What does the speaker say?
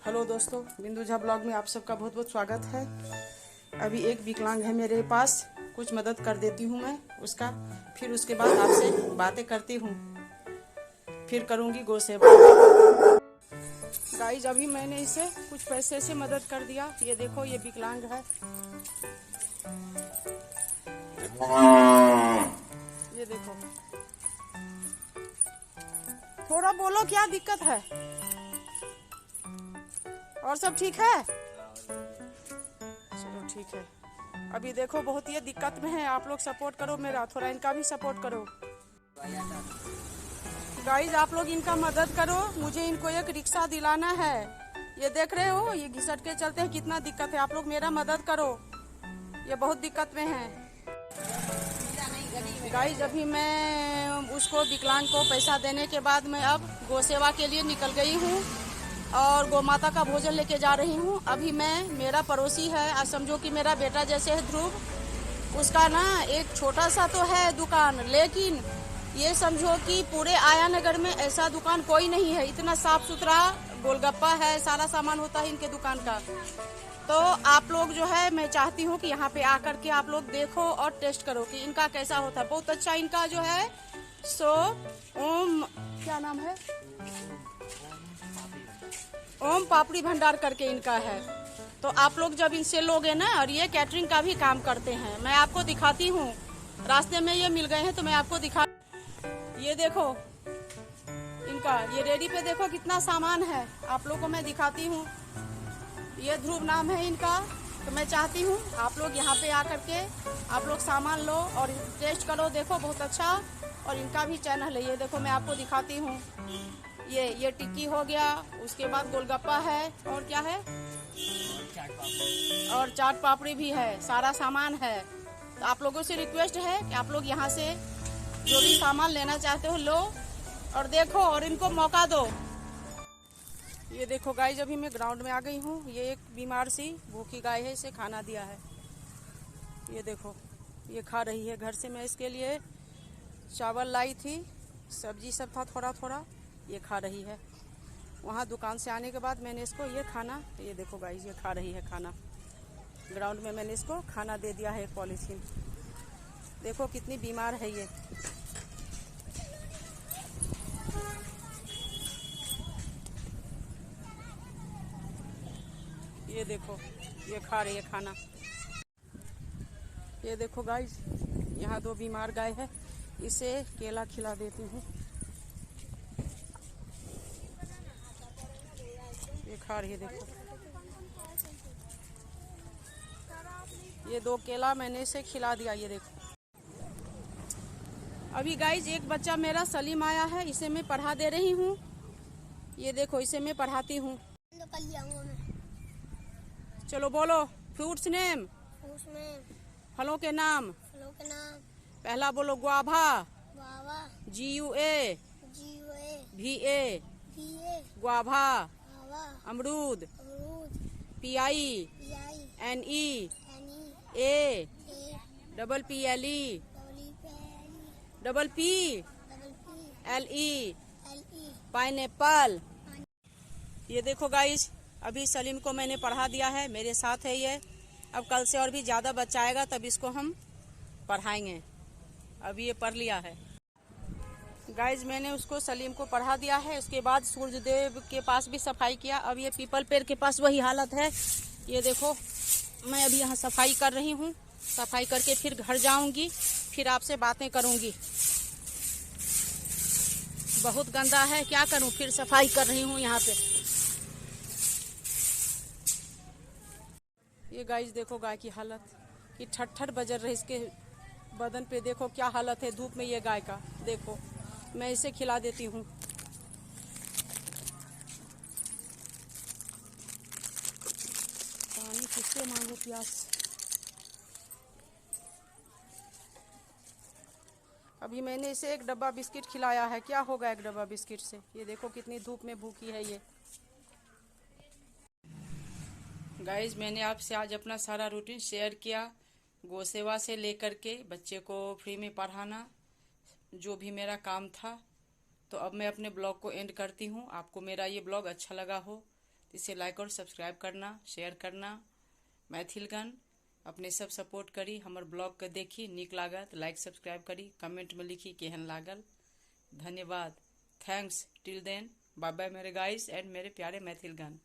Hello दोस्तों, बिंदु Jha blog में आप सबका बहुत बहुत स्वागत है। अभी एक विकलांग है मेरे पास, कुछ मदद कर देती हूँ मैं उसका, फिर उसके बाद आपसे बातें करती हूँ, फिर करूँगी गौ सेवा। गाइज, अभी मैंने इसे कुछ पैसे से मदद कर दिया। ये देखो, ये विकलांग है, ये देखो। थोड़ा बोलो, क्या दिक्कत है? और सब ठीक है? चलो ठीक है। अभी देखो, बहुत ये दिक्कत में है, आप लोग सपोर्ट करो मेरा, थोड़ा इनका भी सपोर्ट करो। गाइज, आप लोग इनका मदद करो, मुझे इनको एक रिक्शा दिलाना है। ये देख रहे हो, ये घिसट के चलते हैं, कितना दिक्कत है। आप लोग मेरा मदद करो, ये बहुत दिक्कत में है। गाइज, अभी मैं उसको विकलांग को पैसा देने के बाद मैं अब गौ सेवा के लिए निकल गई हूँ और गौ माता का भोजन लेके जा रही हूँ। अभी मेरा पड़ोसी है, आज समझो कि मेरा बेटा जैसे है ध्रुव, उसका ना एक छोटा सा तो है दुकान, लेकिन ये समझो कि पूरे आया नगर में ऐसा दुकान कोई नहीं है। इतना साफ सुथरा गोलगप्पा है, सारा सामान होता है इनके दुकान का। तो आप लोग जो है, मैं चाहती हूँ कि यहाँ पे आकर के आप लोग देखो और टेस्ट करो कि इनका कैसा होता है। बहुत अच्छा इनका जो है सो ओम, क्या नाम है, ओम पापड़ी भंडार करके इनका है। तो आप लोग जब इनसे लोगे ना, और ये कैटरिंग का भी काम करते हैं, मैं आपको दिखाती हूँ। रास्ते में ये मिल गए हैं तो मैं आपको दिखा, ये देखो इनका, ये रेडी पे देखो कितना सामान है, आप लोगों को मैं दिखाती हूँ। ये ध्रुव नाम है इनका। तो मैं चाहती हूँ आप लोग यहाँ पे आकर के आप लोग सामान लो और टेस्ट करो, देखो बहुत अच्छा। और इनका भी चैनल है, ये देखो मैं आपको दिखाती हूँ। ये टिक्की हो गया, उसके बाद गोलगप्पा है, और क्या है, और चाट पापड़ी भी है, सारा सामान है। तो आप लोगों से रिक्वेस्ट है कि आप लोग यहाँ से जो भी सामान लेना चाहते हो लो और देखो और इनको मौका दो। ये देखो गाइस, अभी मैं ग्राउंड में आ गई हूँ। ये एक बीमार सी भूखी गाय है, इसे खाना दिया है। ये देखो, ये खा रही है। घर से मैं इसके लिए चावल लाई थी, सब्जी सब था थोड़ा थोड़ा, ये खा रही है। वहाँ दुकान से आने के बाद मैंने इसको ये खाना, ये देखो गाइस, ये खा रही है खाना। ग्राउंड में मैंने इसको खाना दे दिया है, एक पॉलीथीन। देखो कितनी बीमार है ये। ये देखो, ये खा रही है खाना। ये देखो गाइस, यहाँ दो बीमार गाय है, इसे केला खिला देती हूँ। ये खा रही है, देखो। ये दो केला मैंने इसे खिला दिया, ये देखो। अभी गाइस, एक बच्चा मेरा सलीम आया है, इसे मैं पढ़ा दे रही हूँ। ये देखो, इसे मैं पढ़ाती हूँ। चलो बोलो, फ्रूट्स नेम, फलों के नाम। पहला बोलो गुआभा, GUA, VA, गुआभा। अमरूद, PI, NE, A, PPLE, PPLE, pineapple. ये देखो गाइस, अभी सलीम को मैंने पढ़ा दिया है, मेरे साथ है ये। अब कल से और भी ज़्यादा बच्चा आएगा तब इसको हम पढ़ाएंगे। अभी ये पढ़ लिया है। गाइज, मैंने उसको सलीम को पढ़ा दिया है। उसके बाद सूर्यदेव के पास भी सफाई किया। अब ये पीपल पेड़ के पास वही हालत है। ये देखो, मैं अभी यहाँ सफाई कर रही हूँ। सफाई करके फिर घर जाऊंगी, फिर आपसे बातें करूंगी। बहुत गंदा है, क्या करूं, फिर सफाई कर रही हूँ यहाँ पे। ये गाइस देखो, गाय की हालत कि ठट्ठर बजर रही, इसके बदन पे देखो क्या हालत है धूप में। ये गाय का देखो, मैं इसे खिला देती हूँ। पानी किससे मांगू, प्यास। अभी मैंने इसे एक डब्बा बिस्किट खिलाया है, क्या होगा एक डब्बा बिस्किट से। ये देखो कितनी धूप में भूखी है ये। गाइज, मैंने आपसे आज अपना सारा रूटीन शेयर किया, गौ सेवा से लेकर के बच्चे को फ्री में पढ़ाना, जो भी मेरा काम था। तो अब मैं अपने ब्लॉग को एंड करती हूँ। आपको मेरा ये ब्लॉग अच्छा लगा हो तो इसे लाइक और सब्सक्राइब करना, शेयर करना। मैथिल गान अपने सब सपोर्ट करी, हमर ब्लॉग के देखी, नीक लागत लाइक सब्सक्राइब करी, कमेंट में लिखी केहन लागल। धन्यवाद, thanks. Till then bye bye मेरे गाइस एंड मेरे प्यारे मैथिल गान।